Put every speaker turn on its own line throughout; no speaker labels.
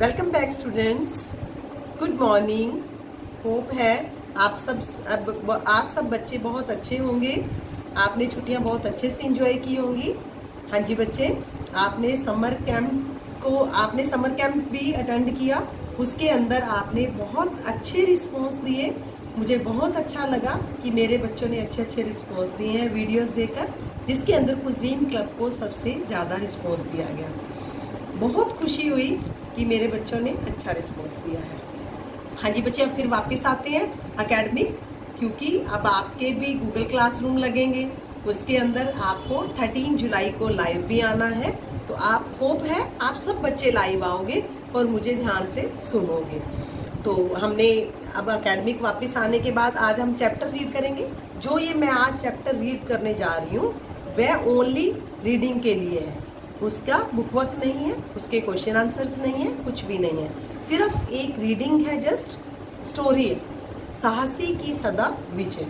Welcome back students, good morning. Hope है आप सब बच्चे बहुत अच्छे होंगे। आपने छुट्टियां बहुत अच्छे से एंजॉय की होंगी। हाँ जी बच्चे, आपने समर कैंप भी अटेंड किया। उसके अंदर आपने बहुत अच्छे रिस्पॉन्स दिए। मुझे बहुत अच्छा लगा कि मेरे बच्चों ने अच्छे अच्छे रिस्पॉन्स दिए हैं वीडियोस देखकर, जिसके अंदर कुजीन क्लब को सबसे ज़्यादा रिस्पॉन्स दिया गया। बहुत खुशी हुई कि मेरे बच्चों ने अच्छा रिस्पॉन्स दिया है। हाँ जी बच्चे, अब फिर वापस आते हैं एकेडमिक, क्योंकि अब आपके भी गूगल क्लासरूम लगेंगे। उसके अंदर आपको 13 जुलाई को लाइव भी आना है। तो आप होप है आप सब बच्चे लाइव आओगे और मुझे ध्यान से सुनोगे। तो हमने अब एकेडमिक वापस आने के बाद आज हम चैप्टर रीड करेंगे। जो ये मैं आज चैप्टर रीड करने जा रही हूँ वह ओनली रीडिंग के लिए है। उसका बुक वर्क नहीं है, उसके क्वेश्चन आंसर्स नहीं है, कुछ भी नहीं है। सिर्फ एक रीडिंग है, जस्ट स्टोरी है। साहसी की सदा विजय,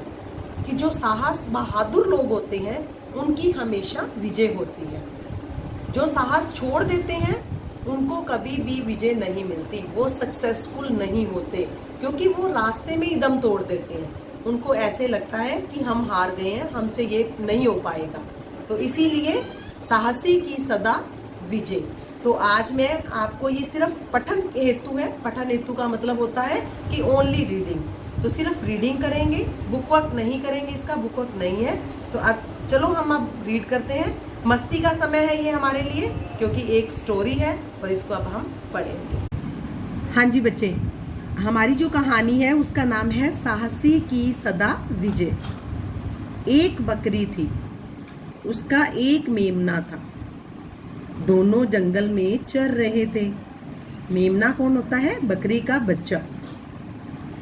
कि जो साहस बहादुर लोग होते हैं उनकी हमेशा विजय होती है। जो साहस छोड़ देते हैं उनको कभी भी विजय नहीं मिलती, वो सक्सेसफुल नहीं होते, क्योंकि वो रास्ते में ही दम तोड़ देते हैं। उनको ऐसे लगता है कि हम हार गए हैं, हमसे ये नहीं हो पाएगा। तो इसीलिए साहसी की सदा विजय। तो आज मैं आपको ये सिर्फ पठन हेतु है। पठन हेतु का मतलब होता है कि ओनली रीडिंग। तो सिर्फ रीडिंग करेंगे, बुक वर्क नहीं करेंगे, इसका बुक वर्क नहीं है। तो अब चलो हम अब रीड करते हैं। मस्ती का समय है ये हमारे लिए, क्योंकि एक स्टोरी है और इसको अब हम पढ़ेंगे। हाँ जी बच्चे, हमारी जो कहानी है उसका नाम है साहसी की सदा विजय। एक बकरी थी, उसका एक मेमना था। दोनों जंगल में चर रहे थे। मेमना कौन होता है? बकरी का बच्चा।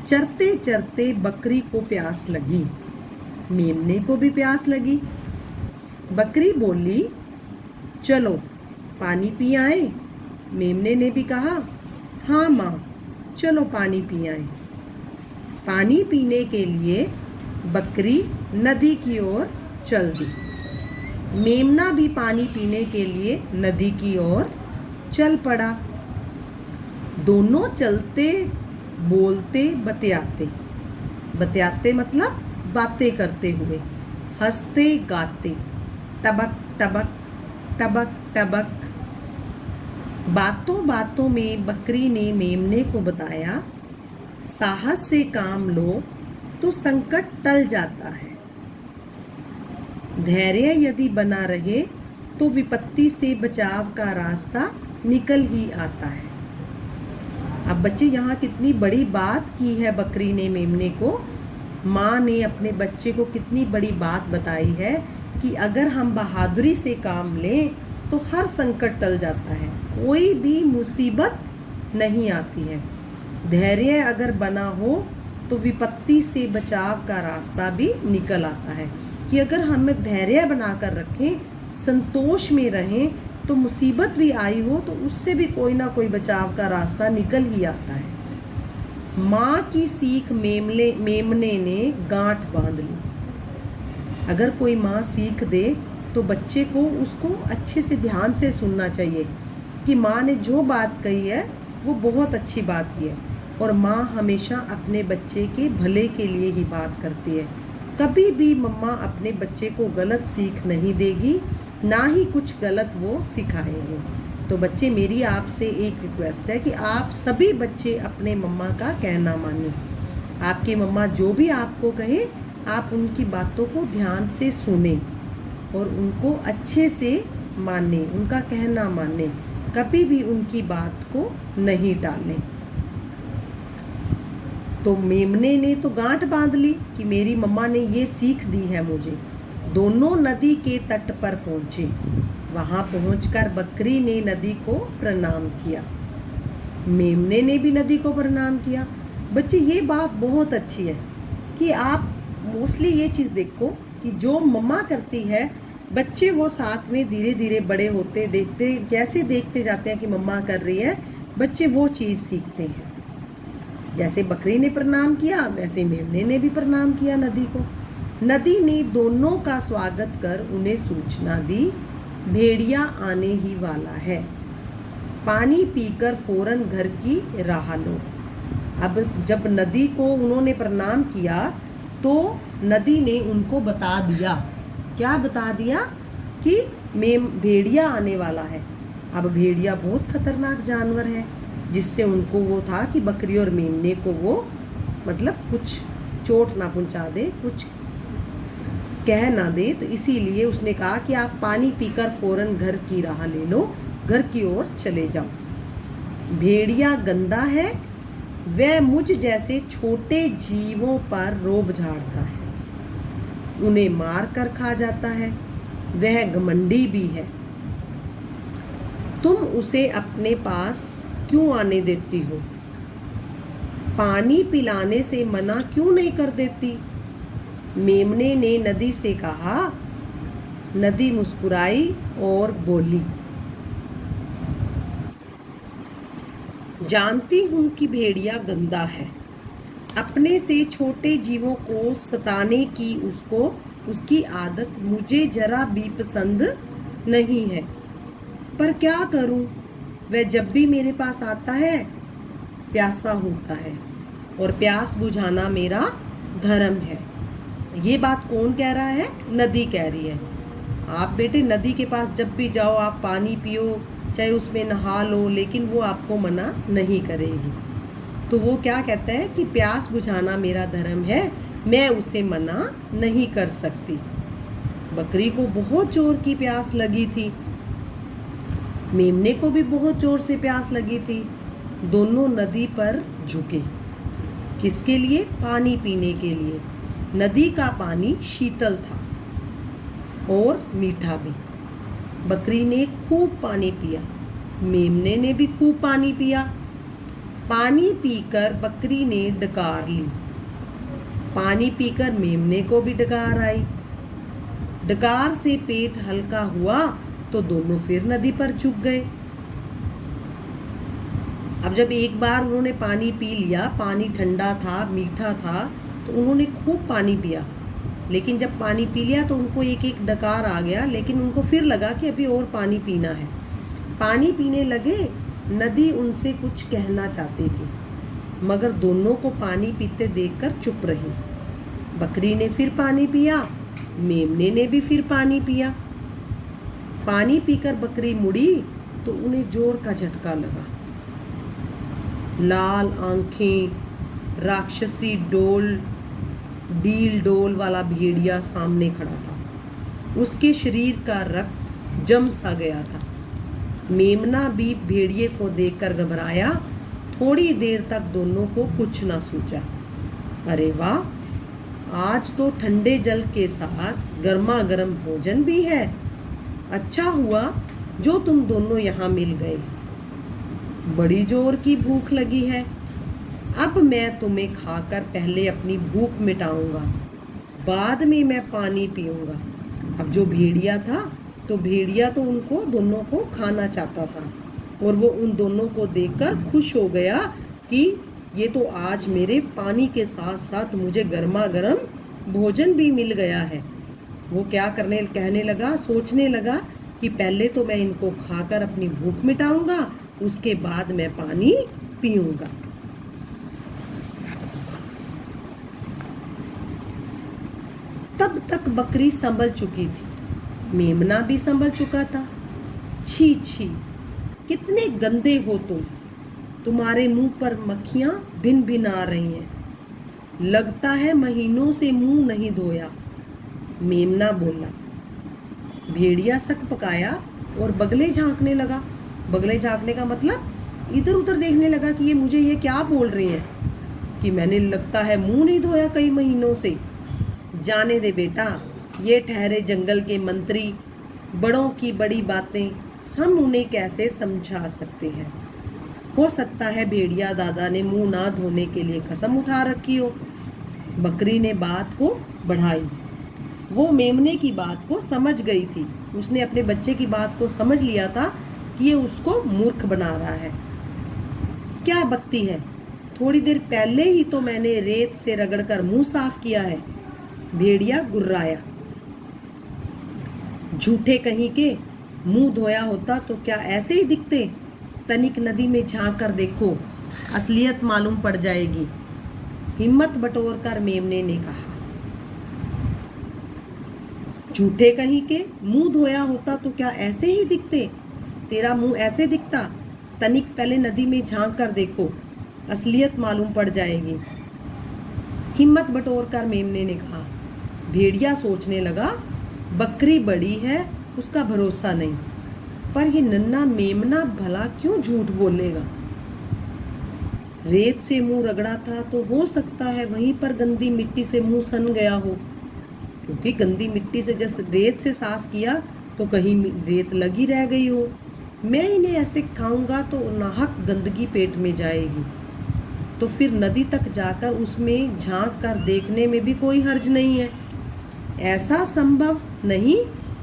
चरते चरते बकरी को प्यास लगी, मेमने को भी प्यास लगी। बकरी बोली, चलो पानी पी आए। मेमने ने भी कहा, हाँ माँ, चलो पानी पी आए। पानी पीने के लिए बकरी नदी की ओर चल दी। मेमना भी पानी पीने के लिए नदी की ओर चल पड़ा। दोनों चलते बोलते बतियाते, बतियाते मतलब बातें करते हुए, हंसते गाते, टबक टबक टबक टबक। बातों बातों में बकरी ने मेमने को बताया, साहस से काम लो तो संकट टल जाता है। धैर्य यदि बना रहे तो विपत्ति से बचाव का रास्ता निकल ही आता है। अब बच्चे, यहाँ कितनी बड़ी बात की है बकरी ने मेमने को। माँ ने अपने बच्चे को कितनी बड़ी बात बताई है कि अगर हम बहादुरी से काम लें तो हर संकट टल जाता है, कोई भी मुसीबत नहीं आती है। धैर्य अगर बना हो तो विपत्ति से बचाव का रास्ता भी निकल आता है, कि अगर हम धैर्य बनाकर रखें, संतोष में रहें, तो मुसीबत भी आई हो तो उससे भी कोई ना कोई बचाव का रास्ता निकल ही आता है। माँ की सीख मेमने ने गांठ बांध ली। अगर कोई माँ सीख दे तो बच्चे को उसको अच्छे से ध्यान से सुनना चाहिए कि माँ ने जो बात कही है वो बहुत अच्छी बात की है। और माँ हमेशा अपने बच्चे के भले के लिए ही बात करती है। कभी भी मम्मा अपने बच्चे को गलत सीख नहीं देगी, ना ही कुछ गलत वो सिखाएंगे। तो बच्चे, मेरी आपसे एक रिक्वेस्ट है कि आप सभी बच्चे अपने मम्मा का कहना मानें। आपकी मम्मा जो भी आपको कहे, आप उनकी बातों को ध्यान से सुने और उनको अच्छे से माने, उनका कहना माने। कभी भी उनकी बात को नहीं टालें। तो मेमने ने तो गांठ बांध ली कि मेरी मम्मा ने ये सीख दी है मुझे। दोनों नदी के तट पर पहुंचे। वहां पहुंचकर बकरी ने नदी को प्रणाम किया, मेमने ने भी नदी को प्रणाम किया। बच्चे, ये बात बहुत अच्छी है कि आप मोस्टली ये चीज़ देखो कि जो मम्मा करती है, बच्चे वो साथ में धीरे धीरे बड़े होते देखते, जैसे देखते जाते हैं कि मम्मा कर रही है, बच्चे वो चीज़ सीखते हैं। जैसे बकरी ने प्रणाम किया, वैसे मेमने ने भी प्रणाम किया नदी को। नदी ने दोनों का स्वागत कर उन्हें सूचना दी, भेड़िया आने ही वाला है। पानी पीकर फौरन घर की राह लो। अब जब नदी को उन्होंने प्रणाम किया तो नदी ने उनको बता दिया, क्या बता दिया कि भेड़िया आने वाला है। अब भेड़िया बहुत खतरनाक जानवर है, जिससे उनको वो था कि बकरी और मेमने को वो मतलब कुछ चोट ना पहुंचा दे, कुछ कह ना दे। तो इसीलिए उसने कहा कि आप पानी पीकर फौरन घर की राह ले लो, घर की ओर चले जाओ। भेड़िया गंदा है, वह मुझ जैसे छोटे जीवों पर रोब झाड़ता है, उन्हें मार कर खा जाता है, वह घमंडी भी है। तुम उसे अपने पास क्यों आने देती हो? पानी पिलाने से मना क्यों नहीं कर देती? मेमने ने नदी से कहा। नदी मुस्कुराई और बोली, जानती हूं कि भेड़िया गंदा है, अपने से छोटे जीवों को सताने की उसकी आदत मुझे जरा भी पसंद नहीं है, पर क्या करूं, वह जब भी मेरे पास आता है प्यासा होता है और प्यास बुझाना मेरा धर्म है। ये बात कौन कह रहा है? नदी कह रही है। आप बेटे नदी के पास जब भी जाओ आप पानी पियो, चाहे उसमें नहा लो, लेकिन वो आपको मना नहीं करेगी। तो वो क्या कहता है कि प्यास बुझाना मेरा धर्म है, मैं उसे मना नहीं कर सकती। बकरी को बहुत जोर की प्यास लगी थी, मेमने को भी बहुत जोर से प्यास लगी थी। दोनों नदी पर झुके, किसके लिए? पानी पीने के लिए। नदी का पानी शीतल था और मीठा भी। बकरी ने खूब पानी पिया, मेमने ने भी खूब पानी पिया। पानी पीकर बकरी ने डकार ली, पानी पीकर मेमने को भी डकार आई। डकार से पेट हल्का हुआ तो दोनों फिर नदी पर झुक गए। अब जब एक बार उन्होंने पानी पी लिया, पानी ठंडा था, मीठा था, तो उन्होंने खूब पानी पिया। लेकिन जब पानी पी लिया तो उनको एक एक डकार आ गया, लेकिन उनको फिर लगा कि अभी और पानी पीना है। पानी पीने लगे। नदी उनसे कुछ कहना चाहती थी, मगर दोनों को पानी पीते देखकर चुप रही। बकरी ने फिर पानी पिया, मेमने ने भी फिर पानी पिया। पानी पीकर बकरी मुड़ी तो उन्हें जोर का झटका लगा। लाल आंखें, राक्षसी डील डोल वाला भेड़िया सामने खड़ा था। उसके शरीर का रक्त जम सा गया था। मेमना भी भेड़िए को देखकर घबराया। थोड़ी देर तक दोनों को कुछ ना सूझा। अरे वाह, आज तो ठंडे जल के साथ गर्मा गर्म भोजन भी है। अच्छा हुआ जो तुम दोनों यहाँ मिल गए। बड़ी जोर की भूख लगी है, अब मैं तुम्हें खाकर पहले अपनी भूख मिटाऊंगा, बाद में मैं पानी पीऊंगा। अब जो भेड़िया था, तो भेड़िया तो उनको दोनों को खाना चाहता था, और वो उन दोनों को देखकर खुश हो गया कि ये तो आज मेरे पानी के साथ साथ मुझे गर्मा गर्म भोजन भी मिल गया है। वो क्या कहने लगा, सोचने लगा कि पहले तो मैं इनको खाकर अपनी भूख मिटाऊंगा, उसके बाद मैं पानी पीऊंगा। तब तक बकरी संभल चुकी थी, मेमना भी संभल चुका था। छी छी, कितने गंदे हो तुम, तुम्हारे मुंह पर मक्खियां भिन भिन आ रही हैं, लगता है महीनों से मुंह नहीं धोया। मेमना बोला। भेड़िया सक पकाया और बगले झांकने लगा। बगले झांकने का मतलब इधर उधर देखने लगा कि ये क्या बोल रहे हैं कि मैंने लगता है मुंह नहीं धोया कई महीनों से। जाने दे बेटा, ये ठहरे जंगल के मंत्री, बड़ों की बड़ी बातें हम उन्हें कैसे समझा सकते हैं। हो सकता है भेड़िया दादा ने मुंह ना धोने के लिए कसम उठा रखी हो। बकरी ने बात को बढ़ाई। वो मेमने की बात को समझ गई थी। उसने अपने बच्चे की बात को समझ लिया था कि ये उसको मूर्ख बना रहा है। क्या बकती है, थोड़ी देर पहले ही तो मैंने रेत से रगड़कर मुंह साफ किया है। भेड़िया गुर्राया। झूठे कहीं के, मुंह धोया होता तो क्या ऐसे ही दिखते? तनिक नदी में झांक कर देखो, असलियत मालूम पड़ जाएगी। हिम्मत बटोर कर मेमने ने कहा। झूठे कहीं के, मुंह धोया होता तो क्या ऐसे ही दिखते? तेरा मुंह ऐसे दिखता? तनिक पहले नदी में झांक कर देखो, असलियत मालूम पड़ जाएगी। हिम्मत बटोर कर मेमने ने कहा। भेड़िया सोचने लगा, बकरी बड़ी है, उसका भरोसा नहीं, पर ये नन्हा मेमना भला क्यों झूठ बोलेगा? रेत से मुंह रगड़ा था तो हो सकता है वहीं पर गंदी मिट्टी से मुंह सन गया हो, क्योंकि गंदी मिट्टी से जैसे रेत से साफ किया तो कहीं रेत लगी रह गई हो। मैं इन्हें ऐसे खाऊंगा तो नाहक गंदगी पेट में जाएगी, तो फिर नदी तक जाकर उसमें झांक कर देखने में भी कोई हर्ज नहीं है। ऐसा संभव नहीं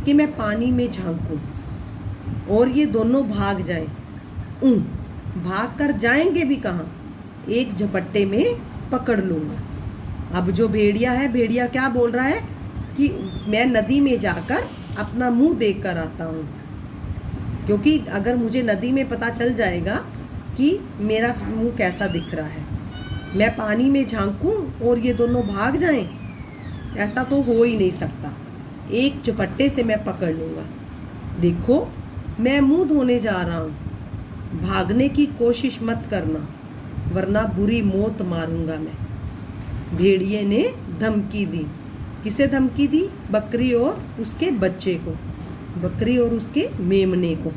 कि मैं पानी में झांकूं और ये दोनों भाग जाएं। भाग कर जाएंगे भी कहाँ, एक झपट्टे में पकड़ लूंगा। अब जो भेड़िया है, भेड़िया क्या बोल रहा है कि मैं नदी में जाकर अपना मुंह देख कर आता हूँ, क्योंकि अगर मुझे नदी में पता चल जाएगा कि मेरा मुंह कैसा दिख रहा है, मैं पानी में झांकूं और ये दोनों भाग जाएं, ऐसा तो हो ही नहीं सकता। एक झपट्टे से मैं पकड़ लूंगा। देखो, मैं मुंह धोने जा रहा हूँ, भागने की कोशिश मत करना, वरना बुरी मौत मारूंगा मैं। भेड़िए ने धमकी दी। किसे धमकी दी? बकरी और उसके बच्चे को, बकरी और उसके मेमने को।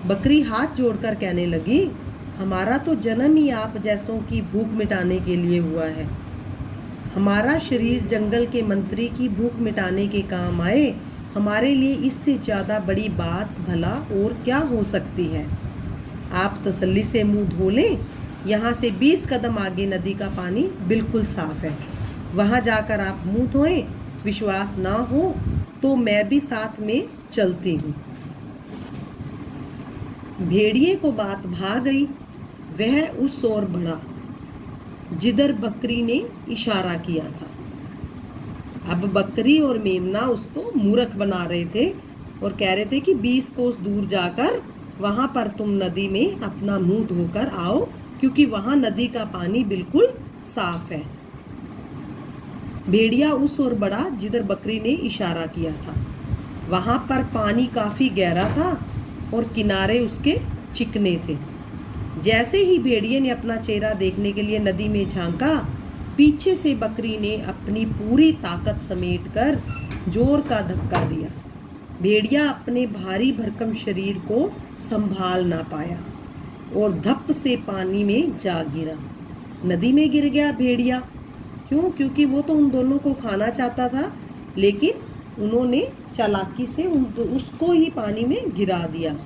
बकरी हाथ जोड़कर कहने लगी, हमारा तो जन्म ही आप जैसों की भूख मिटाने के लिए हुआ है। हमारा शरीर जंगल के मंत्री की भूख मिटाने के काम आए। हमारे लिए इससे ज़्यादा बड़ी बात भला और क्या हो सकती है? आप तसल्ली से मुंह धो लें। यहाँ से 20 कदम आगे नदी का पानी बिल्कुल साफ है, वहाँ जाकर आप मुंह धोएं। विश्वास ना हो तो मैं भी साथ में चलती हूँ। भेड़िए को बात भा गई। वह उस ओर बढ़ा जिधर बकरी ने इशारा किया था। अब बकरी और मेमना उसको मूर्ख बना रहे थे और कह रहे थे कि 20 कोस दूर जाकर वहां पर तुम नदी में अपना मुंह धोकर आओ, क्योंकि वहां नदी का पानी बिल्कुल साफ है। भेड़िया उस ओर बढ़ा जिधर बकरी ने इशारा किया था। वहां पर पानी काफी गहरा था और किनारे उसके चिकने थे। जैसे ही भेड़िए ने अपना चेहरा देखने के लिए नदी में झांका, पीछे से बकरी ने अपनी पूरी ताकत समेटकर जोर का धक्का दिया। भेड़िया अपने भारी भरकम शरीर को संभाल ना पाया और धप से पानी में जा गिरा। नदी में गिर गया भेड़िया। क्यों? क्योंकि वो तो उन दोनों को खाना चाहता था, लेकिन उन्होंने चालाकी से उसको ही पानी में गिरा दिया।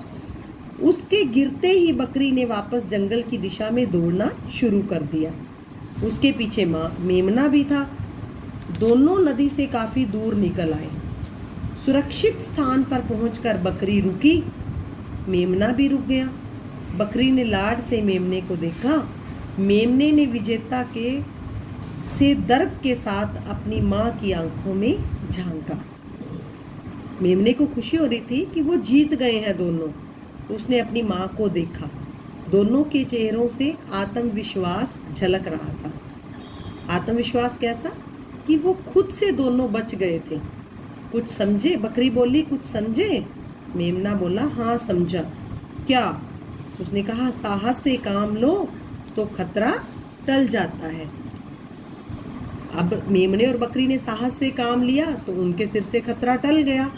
उसके गिरते ही बकरी ने वापस जंगल की दिशा में दौड़ना शुरू कर दिया। उसके पीछे मेमना भी था। दोनों नदी से काफी दूर निकल आए। सुरक्षित स्थान पर पहुंचकर बकरी रुकी, मेमना भी रुक गया। बकरी ने लाड से मेमने को देखा। मेमने ने विजेता से दर्प के साथ अपनी माँ की आंखों में झांका। मेमने को खुशी हो रही थी कि वो जीत गए हैं दोनों, तो उसने अपनी माँ को देखा। दोनों के चेहरों से आत्मविश्वास झलक रहा था। आत्मविश्वास कैसा? कि वो खुद से दोनों बच गए थे। कुछ समझे? बकरी बोली, कुछ समझे? मेमना बोला, हाँ समझा। क्या? उसने कहा, साहस से काम लो तो खतरा टल जाता है। अब मेमने और बकरी ने साहस से काम लिया तो उनके सिर से खतरा टल गया,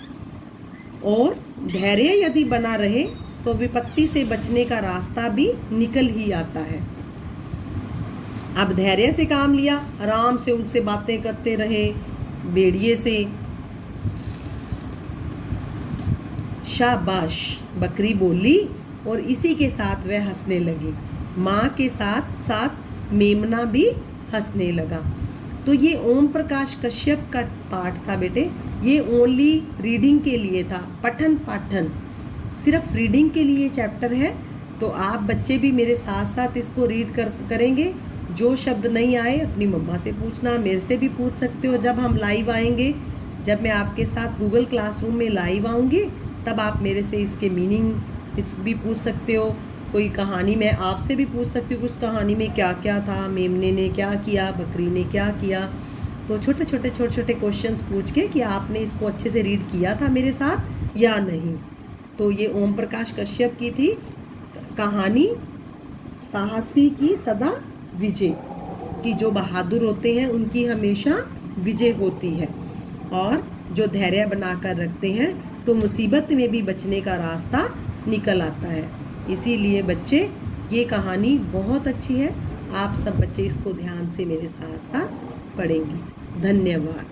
और धैर्य यदि बना रहे तो विपत्ति से बचने का रास्ता भी निकल ही आता है। अब धैर्य से काम लिया, आराम से उनसे बातें करते रहे भेड़िए से। शाबाश, बकरी बोली, और इसी के साथ वह हंसने लगी। माँ के साथ साथ मेमना भी हंसने लगा। तो ये ओम प्रकाश कश्यप का पाठ था बेटे। ये ओनली रीडिंग के लिए था, पठन पाठन सिर्फ रीडिंग के लिए चैप्टर है। तो आप बच्चे भी मेरे साथ साथ इसको रीड करेंगे। जो शब्द नहीं आए अपनी मम्मा से पूछना, मेरे से भी पूछ सकते हो। जब हम लाइव आएंगे, जब मैं आपके साथ गूगल क्लासरूम में लाइव आऊँगी, तब आप मेरे से इसके मीनिंग भी पूछ सकते हो। कोई कहानी मैं आपसे भी पूछ सकती हूँ कि उस कहानी में क्या क्या था, मेमने ने क्या किया, बकरी ने क्या किया। तो छोटे छोटे क्वेश्चंस पूछ के कि आपने इसको अच्छे से रीड किया था मेरे साथ या नहीं। तो ये ओम प्रकाश कश्यप की थी कहानी साहसी की सदा विजय, कि जो बहादुर होते हैं उनकी हमेशा विजय होती है, और जो धैर्य बनाकर रखते हैं तो मुसीबत में भी बचने का रास्ता निकल आता है। इसीलिए बच्चे, ये कहानी बहुत अच्छी है, आप सब बच्चे इसको ध्यान से मेरे साथ साथ पढ़ेंगे। धन्यवाद।